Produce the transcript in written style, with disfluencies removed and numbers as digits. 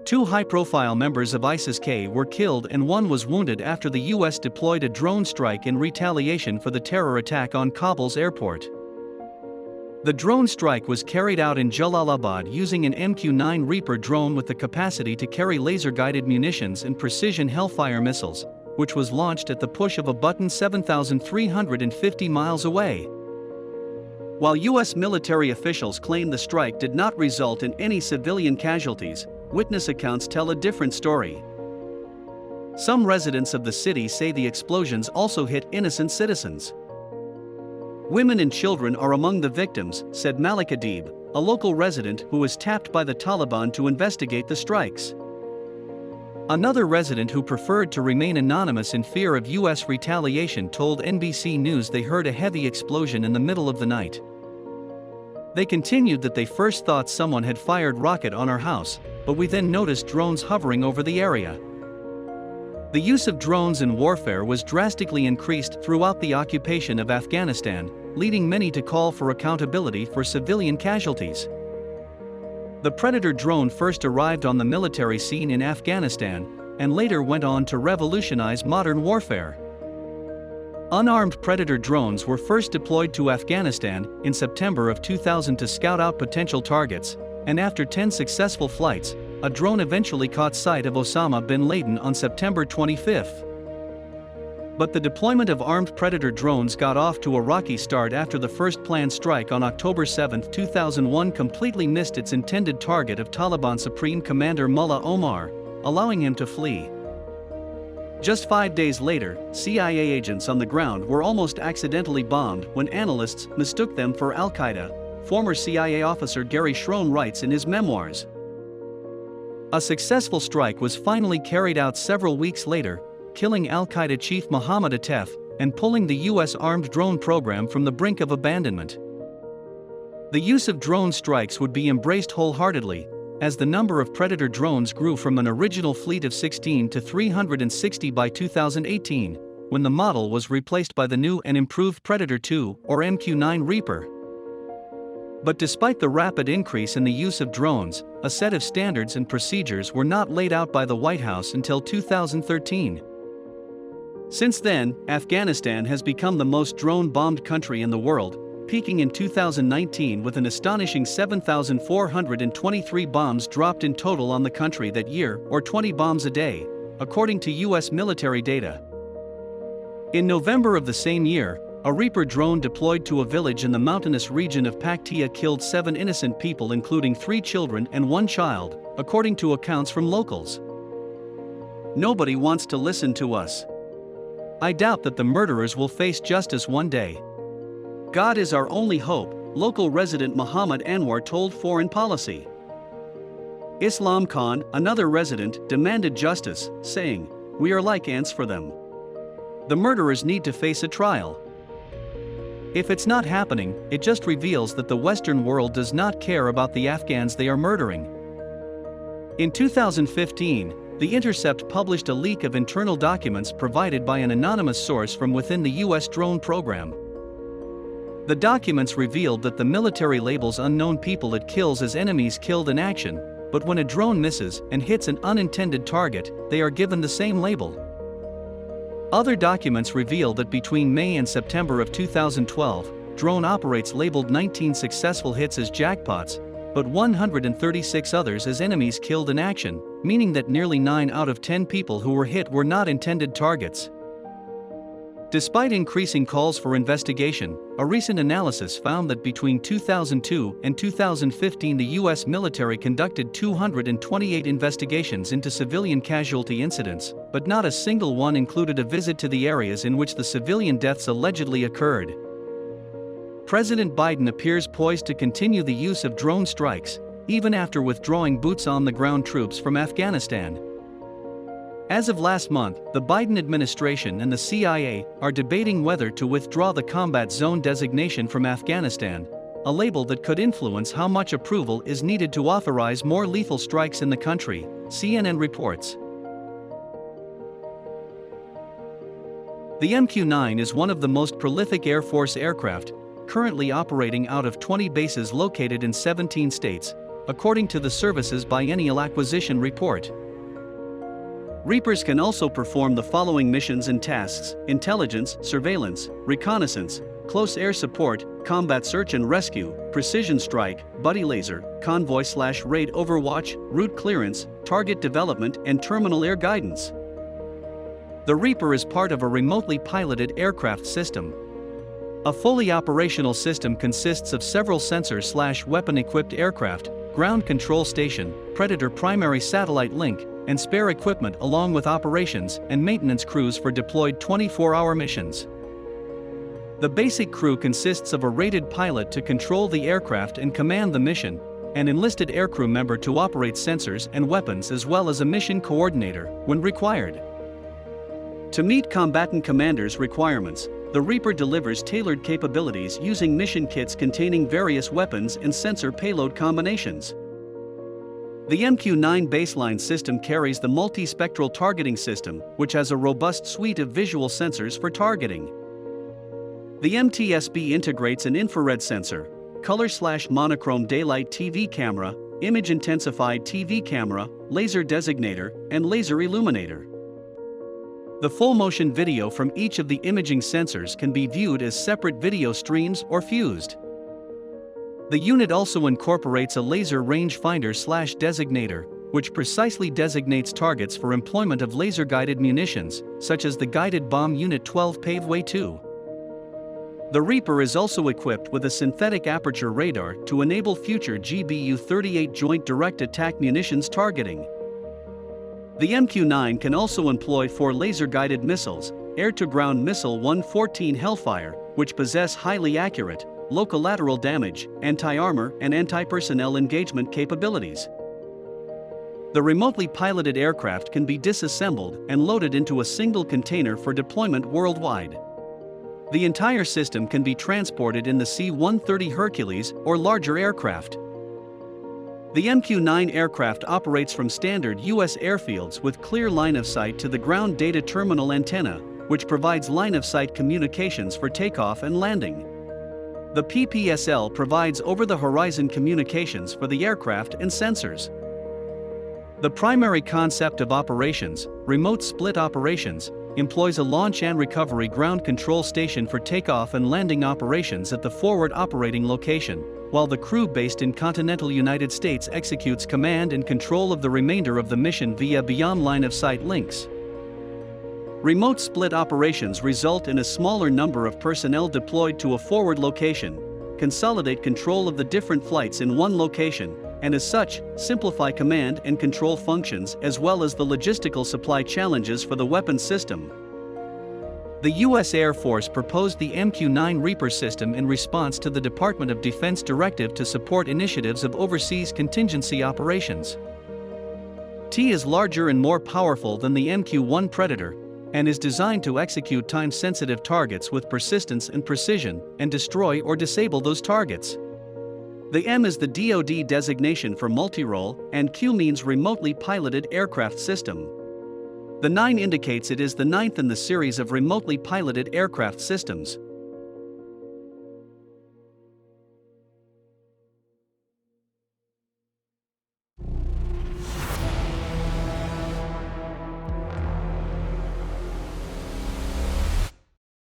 Two high-profile members of ISIS-K were killed and one was wounded after the US deployed a drone strike in retaliation for the terror attack on Kabul's airport. The drone strike was carried out in Jalalabad using an MQ-9 Reaper drone with the capacity to carry laser-guided munitions and precision Hellfire missiles, which was launched at the push of a button 7,350 miles away. While US military officials claim the strike did not result in any civilian casualties, witness accounts tell a different story. Some residents of the city say the explosions also hit innocent citizens. Women and children are among the victims, said Malik Adib, a local resident who was tapped by the Taliban to investigate the strikes. Another resident who preferred to remain anonymous in fear of US retaliation told NBC News they heard a heavy explosion in the middle of the night. They continued that they first thought someone had fired rocket on our house, but we then noticed drones hovering over the area. The use of drones in warfare was drastically increased throughout the occupation of Afghanistan, leading many to call for accountability for civilian casualties. The Predator drone first arrived on the military scene in Afghanistan, and later went on to revolutionize modern warfare. Unarmed Predator drones were first deployed to Afghanistan in September of 2000 to scout out potential targets, and after 10 successful flights, a drone eventually caught sight of Osama bin Laden on September 25. But the deployment of armed Predator drones got off to a rocky start after the first planned strike on October 7, 2001 completely missed its intended target of Taliban Supreme Commander Mullah Omar, allowing him to flee. Just 5 days later, CIA agents on the ground were almost accidentally bombed when analysts mistook them for Al-Qaeda, former CIA officer Gary Schroen writes in his memoirs. A successful strike was finally carried out several weeks later, killing Al-Qaeda chief Mohammed Atef and pulling the US armed drone program from the brink of abandonment. The use of drone strikes would be embraced wholeheartedly, as the number of Predator drones grew from an original fleet of 16 to 360 by 2018, when the model was replaced by the new and improved Predator II or MQ-9 Reaper. But despite the rapid increase in the use of drones, a set of standards and procedures were not laid out by the White House until 2013. Since then, Afghanistan has become the most drone-bombed country in the world, peaking in 2019 with an astonishing 7,423 bombs dropped in total on the country that year, or 20 bombs a day, according to US military data. In November of the same year, a Reaper drone deployed to a village in the mountainous region of Paktia killed 7 innocent people including 3 children and 1 child, according to accounts from locals. Nobody wants to listen to us. I doubt that the murderers will face justice one day. God is our only hope, local resident Muhammad Anwar told Foreign Policy. Islam Khan, another resident, demanded justice, saying, "We are like ants for them. The murderers need to face a trial." If it's not happening, it just reveals that the Western world does not care about the Afghans they are murdering. In 2015, The Intercept published a leak of internal documents provided by an anonymous source from within the US drone program. The documents revealed that the military labels unknown people it kills as enemies killed in action, but when a drone misses and hits an unintended target, they are given the same label. Other documents reveal that between May and September of 2012, drone operates labeled 19 successful hits as jackpots, but 136 others as enemies killed in action, meaning that nearly 9 out of 10 people who were hit were not intended targets. Despite increasing calls for investigation, a recent analysis found that between 2002 and 2015 the US military conducted 228 investigations into civilian casualty incidents, but not a single one included a visit to the areas in which the civilian deaths allegedly occurred. President Biden appears poised to continue the use of drone strikes, even after withdrawing boots-on-the-ground troops from Afghanistan. As of last month, the Biden administration and the CIA are debating whether to withdraw the combat zone designation from Afghanistan, a label that could influence how much approval is needed to authorize more lethal strikes in the country, CNN reports. The MQ-9 is one of the most prolific Air Force aircraft, currently operating out of 20 bases located in 17 states, according to the service's biennial acquisition report. Reapers can also perform the following missions and tasks: intelligence, surveillance, reconnaissance, close air support, combat search and rescue, precision strike, buddy laser, convoy/raid overwatch, route clearance, target development, and terminal air guidance. The Reaper is part of a remotely piloted aircraft system. A fully operational system consists of several sensor/weapon-equipped aircraft, ground control station, Predator primary satellite link, and spare equipment, along with operations and maintenance crews for deployed 24-hour missions. The basic crew consists of a rated pilot to control the aircraft and command the mission, an enlisted aircrew member to operate sensors and weapons, as well as a mission coordinator, when required. To meet combatant commanders' requirements, the Reaper delivers tailored capabilities using mission kits containing various weapons and sensor payload combinations. The MQ-9 baseline system carries the multispectral targeting system, which has a robust suite of visual sensors for targeting. The MTSB integrates an infrared sensor, color/monochrome daylight TV camera, image-intensified TV camera, laser designator, and laser illuminator. The full-motion video from each of the imaging sensors can be viewed as separate video streams or fused. The unit also incorporates a laser rangefinder/designator, which precisely designates targets for employment of laser-guided munitions, such as the Guided Bomb Unit 12 Paveway 2. The Reaper is also equipped with a synthetic aperture radar to enable future GBU-38 Joint Direct Attack munitions targeting. The MQ-9 can also employ 4 laser-guided missiles, air-to-ground missile 114 Hellfire, which possess highly accurate, low collateral damage, anti-armor, and anti-personnel engagement capabilities. The remotely piloted aircraft can be disassembled and loaded into a single container for deployment worldwide. The entire system can be transported in the C-130 Hercules or larger aircraft. The MQ-9 aircraft operates from standard U.S. airfields with clear line of sight to the ground data terminal antenna, which provides line of sight communications for takeoff and landing. The PPSL provides over-the-horizon communications for the aircraft and sensors. The primary concept of operations, remote split operations, employs a launch and recovery ground control station for takeoff and landing operations at the forward operating location, while the crew based in continental United States executes command and control of the remainder of the mission via beyond line-of-sight links. Remote split operations result in a smaller number of personnel deployed to a forward location, consolidate control of the different flights in one location, and as such, simplify command and control functions as well as the logistical supply challenges for the weapons system. The U.S. Air Force proposed the MQ-9 Reaper system in response to the Department of Defense directive to support initiatives of overseas contingency operations. T is larger and more powerful than the MQ-1 Predator, and is designed to execute time-sensitive targets with persistence and precision, and destroy or disable those targets. The M is the DoD designation for multi-role, and Q means remotely piloted aircraft system. The 9 indicates it is the 9th in the series of remotely piloted aircraft systems.